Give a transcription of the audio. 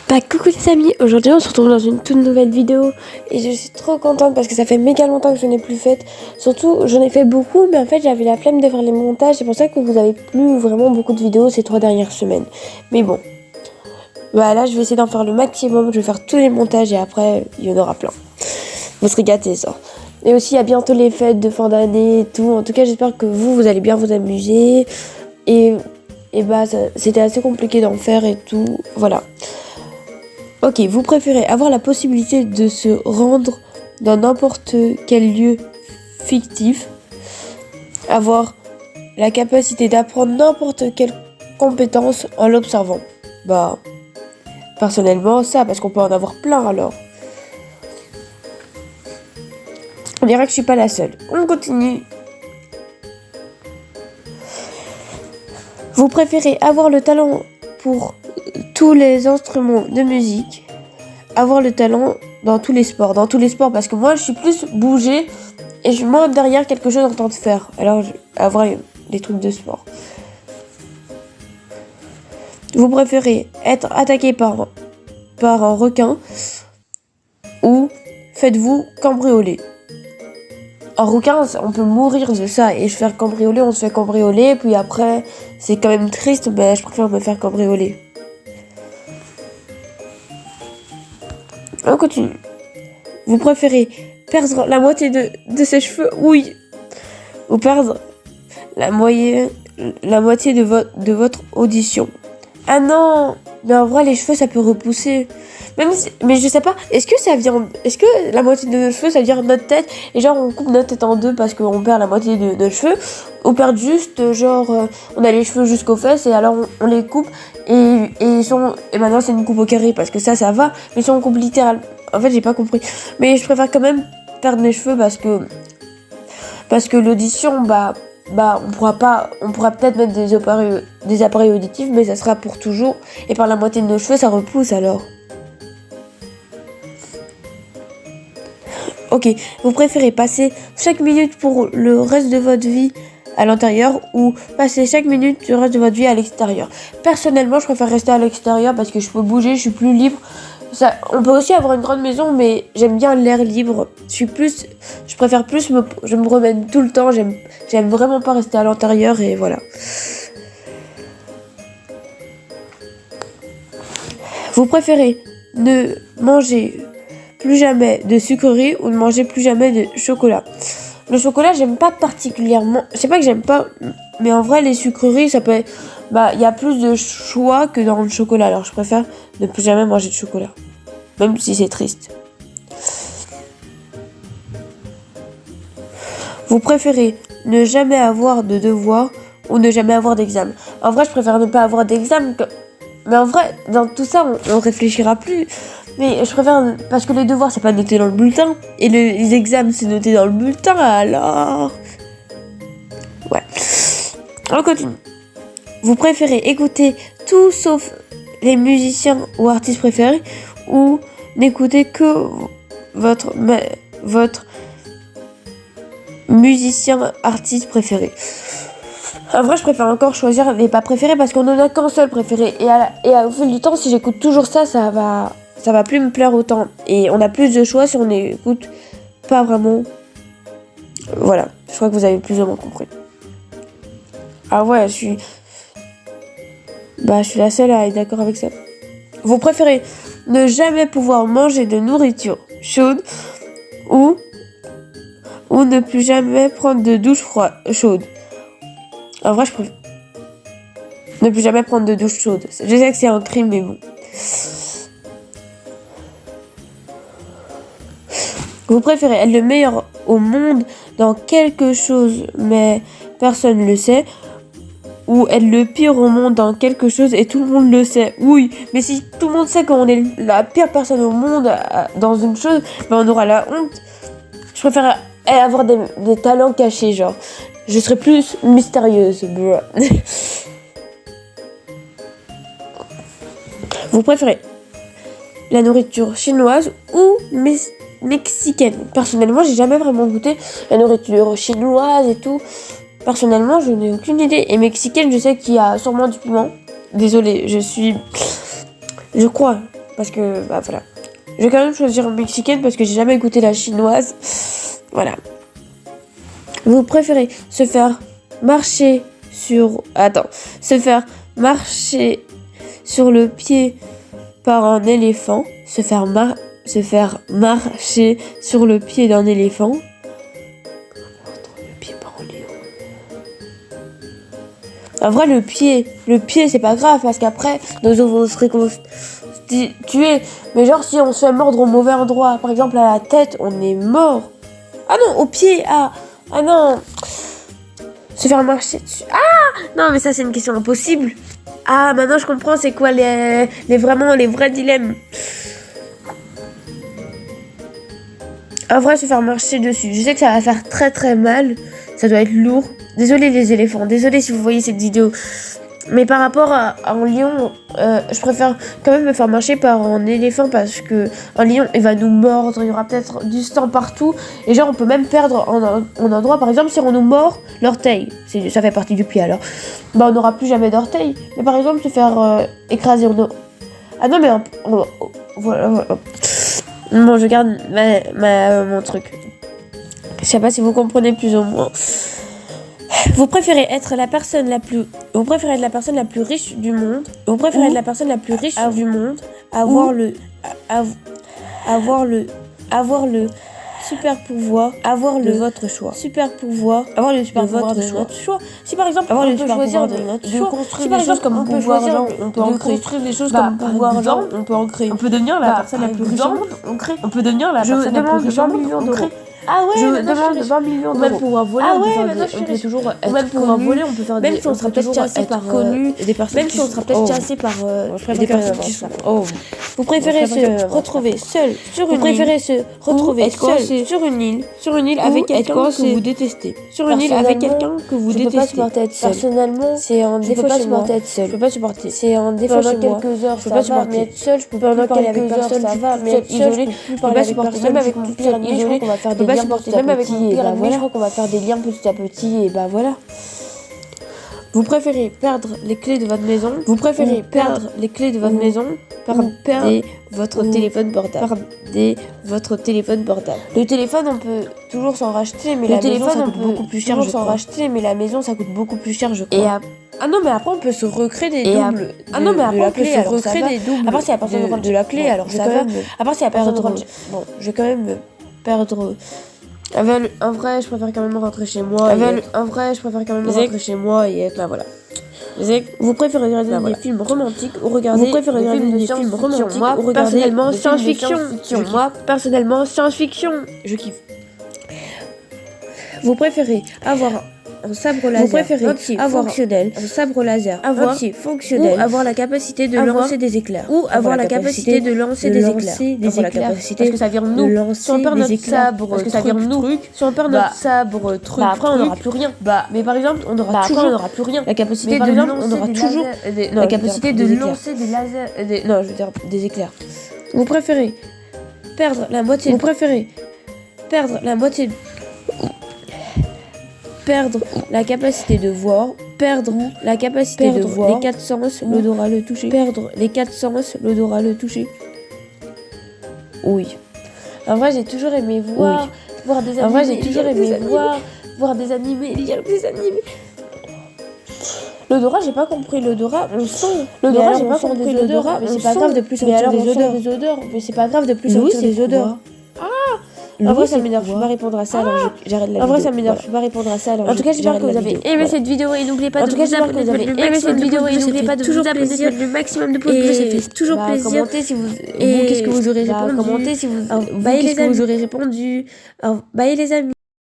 Coucou les amis, aujourd'hui on se retrouve dans une toute nouvelle vidéo et je suis trop contente parce que ça fait méga longtemps que je n'ai plus fait. Surtout j'en ai fait beaucoup mais en fait j'avais la flemme de faire les montages, c'est pour ça que vous avez plus vraiment beaucoup de vidéos ces 3 dernières semaines. Mais bon, bah là je vais essayer d'en faire le maximum, je vais faire tous les montages et après il y en aura plein. Vous serez gâtés ça. Et aussi il y a bientôt les fêtes de fin d'année et tout, en tout cas j'espère que vous allez bien vous amuser et bah c'était assez compliqué d'en faire et tout, voilà. Ok, vous préférez avoir la possibilité de se rendre dans n'importe quel lieu fictif, avoir la capacité d'apprendre n'importe quelle compétence en l'observant. Bah, personnellement, ça, parce qu'on peut en avoir plein alors. On dirait que je suis pas la seule. On continue. Vous préférez avoir le talent pour tous les instruments de musique, avoir le talent dans tous les sports, parce que moi je suis plus bouger et je suis moins derrière quelque chose en train de faire, alors avoir les trucs de sport. Vous préférez être attaqué par un requin ou faites-vous cambrioler? Un requin, on peut mourir de ça et se faire cambrioler, on se fait cambrioler, puis après c'est quand même triste, mais je préfère me faire cambrioler. On continue. Vous préférez perdre la moitié de ses cheveux? Oui. Ou perdre la moitié de votre audition? Ah non. Mais en vrai, les cheveux, ça peut repousser. Mais je sais pas, est-ce que la moitié de nos cheveux, ça veut dire notre tête, et genre on coupe notre tête en deux parce qu'on perd la moitié de nos cheveux, ou perd juste, genre, on a les cheveux jusqu'aux fesses, et alors on les coupe, et maintenant c'est une coupe au carré, parce que ça va, mais si on coupe littéralement, en fait j'ai pas compris, mais je préfère quand même perdre mes cheveux parce que l'audition, on pourra peut-être mettre des appareils auditifs, mais ça sera pour toujours, et par la moitié de nos cheveux, ça repousse alors. Ok, vous préférez passer chaque minute pour le reste de votre vie à l'intérieur ou passer chaque minute du reste de votre vie à l'extérieur? Personnellement, je préfère rester à l'extérieur parce que je peux bouger, je suis plus libre. On peut aussi avoir une grande maison, mais j'aime bien l'air libre. Je préfère plus je me promène tout le temps. J'aime vraiment pas rester à l'intérieur et voilà. Vous préférez ne manger plus jamais de sucreries ou ne manger plus jamais de chocolat? Le chocolat, j'aime pas particulièrement. Je sais pas que j'aime pas, mais en vrai, les sucreries, ça peut être. Il y a plus de choix que dans le chocolat. Alors, je préfère ne plus jamais manger de chocolat. Même si c'est triste. Vous préférez ne jamais avoir de devoirs ou ne jamais avoir d'examen? En vrai, je préfère ne pas avoir d'examen. Mais en vrai, dans tout ça, on réfléchira plus. Mais je préfère, parce que les devoirs, c'est pas noté dans le bulletin. Et les examens, c'est noté dans le bulletin, alors... Ouais. On continue. Vous préférez écouter tout sauf les musiciens ou artistes préférés ou n'écouter que votre musicien artiste préféré? En vrai, je préfère encore choisir les pas préférés parce qu'on en a qu'un seul préféré. Et au fil du temps, si j'écoute toujours ça, ça va plus me plaire autant. Et on a plus de choix si on n'écoute pas vraiment. Voilà, je crois que vous avez plus ou moins compris. Ah ouais, je suis la seule à être d'accord avec ça. Vous préférez ne jamais pouvoir manger de nourriture chaude ou ne plus jamais prendre de douche chaude? En vrai, je préfère ne plus jamais prendre de douche chaude. Je sais que c'est un crime, mais bon. Vous préférez être le meilleur au monde dans quelque chose, mais personne ne le sait, ou être le pire au monde dans quelque chose et tout le monde le sait? Oui, mais si tout le monde sait qu'on est la pire personne au monde dans une chose, on aura la honte. Je préfère avoir des talents cachés, genre. Je serais plus mystérieuse, bro. Vous préférez la nourriture chinoise ou mexicaine? Personnellement, j'ai jamais vraiment goûté la nourriture chinoise et tout. Personnellement, je n'ai aucune idée. Et mexicaine, je sais qu'il y a sûrement du piment. Désolée, je crois parce que, bah voilà. Je vais quand même choisir mexicaine parce que j'ai jamais goûté la chinoise. Voilà. Vous préférez se faire marcher sur... Attends. Se faire marcher sur le pied par un éléphant. Se faire marcher sur le pied d'un éléphant. Le pied par un lion. En vrai, le pied, c'est pas grave parce qu'après, nos os vont se reconstituer. Mais genre, si on se fait mordre au mauvais endroit, par exemple à la tête, on est mort. Ah non, au pied, ah non. Se faire marcher dessus. Ah non, mais ça, c'est une question impossible. Ah, maintenant, je comprends c'est quoi les vrais dilemmes. En vrai, se faire marcher dessus. Je sais que ça va faire très très mal. Ça doit être lourd. Désolé les éléphants. Désolé si vous voyez cette vidéo. Mais par rapport à un lion, je préfère quand même me faire marcher par un éléphant parce que un lion, il va nous mordre. Il y aura peut-être du sang partout. Et genre, on peut même perdre un endroit. Par exemple, si on nous mord l'orteil, ça fait partie du pied alors. Bah, on n'aura plus jamais d'orteil. Mais par exemple, se faire écraser. Ah non, mais voilà. Bon, je garde mon truc. Je sais pas si vous comprenez plus ou moins. Vous préférez être la personne la plus riche du monde. Vous préférez être la personne la plus riche du monde. Avoir le super pouvoir. Avoir le votre choix. Super pouvoir. Avoir le super pouvoir de votre choix. Si par exemple avoir on le peut super choisir pouvoir de notre de choix. construire Si par des choses exemple comme on peut pouvoir, choisir genre, on peut en créer. construire des choses Bah, comme par pouvoir, genre, exemple, on peut en créer. on peut devenir la Bah, personne la par plus riche au exemple, monde. on crée. On peut devenir la Je personne la plus demande riche 20 au monde. millions On d'euros. crée. Ah ouais, Je demande demande 20 millions Ou même d'euros. pouvoir voler, Ah on peut ouais, faire maintenant, on peut toujours être même pouvoir connu, voler, on peut faire même des... si on sera peut-être chassé par des personnes même si on sera peut-être chassé par des personnes qui sont... Vous préférez se retrouver seul sur une île. Sur une île avec quelqu'un que vous détestez. Sur une île avec quelqu'un que vous détestez. Je peux pas supporter être seul. Personnellement, c'est un Je peux défaut pas chez moi. supporter être seul. Je peux pas supporter. C'est un défaut chez moi. Quelques heures, Je peux ça pas va, supporter. mais être seul, je peux Pendant plus parler avec quelques heures, personne, ça va, mais être seul, isolé, je peux plus je peux parler pas avec supporter. personne. Même avec mon pire ennemi, je crois qu'on va faire des liens petit à petit. Et bah voilà. Je crois qu'on va faire des liens petit à petit. Et bah voilà. Vous préférez perdre les clés de votre maison. Vous préférez perdre les clés de votre maison. Perdre votre téléphone portable. Votre téléphone portable. Le téléphone, on peut toujours s'en racheter, mais la maison, ça coûte beaucoup plus cher. S'en racheter, mais la maison, ça coûte beaucoup plus cher, je crois. Ah non, mais après, on peut se recréer des doubles. Ah non, mais après, on peut se recréer des doubles. Après, si la personne rentre de la clé, alors ça va. Après, si la personne rentre... Bon, je vais quand même perdre... En vrai, je préfère quand même rentrer chez moi. Et être là, voilà. Vous préférez regarder des films romantiques ou regarder des films romantiques. Moi, personnellement, science-fiction. Moi, personnellement, science-fiction. Je kiffe. Vous préférez avoir un sabre laser fonctionnel, un sabre laser fonctionnel, ou avoir la capacité de lancer des éclairs, parce que ça vient de nous. Si on perd notre sabre, parce que ça vient de nous. Si on perd notre sabre, après on n'aura plus rien. Mais par exemple, on aura plus rien. La capacité de lancer, on aura toujours la capacité de lancer des lasers. Non, je veux dire des éclairs. Vous préférez perdre la moitié. Perdre la capacité de voir, perdre les 4 sens, l'odorat, le toucher. Perdre les 4 sens, l'odorat, le toucher. Oui. En vrai, j'ai toujours aimé voir des animés. En vrai, j'ai toujours aimé voir des animés, lire des animés. L'odorat, j'ai pas compris. L'odorat, on sent. L'odorat, j'ai pas compris. L'odorat, mais c'est pas grave de plus sentir des odeurs. Mais c'est pas grave de plus sentir des odeurs. En vrai, ça m'énerve, je peux pas répondre à ça, alors j'arrête la vidéo. En vrai, ça m'énerve, je peux pas répondre à ça, alors en tout cas, j'espère que vous avez aimé cette vidéo et n'oubliez pas de vous abonner, toujours plaisir, le maximum de pouces bleus, ça fait toujours plaisir. Commentez si vous, qu'est-ce que vous aurez répondu. Commentez si vous, qu'est-ce que vous aurez répondu. Bye les amis.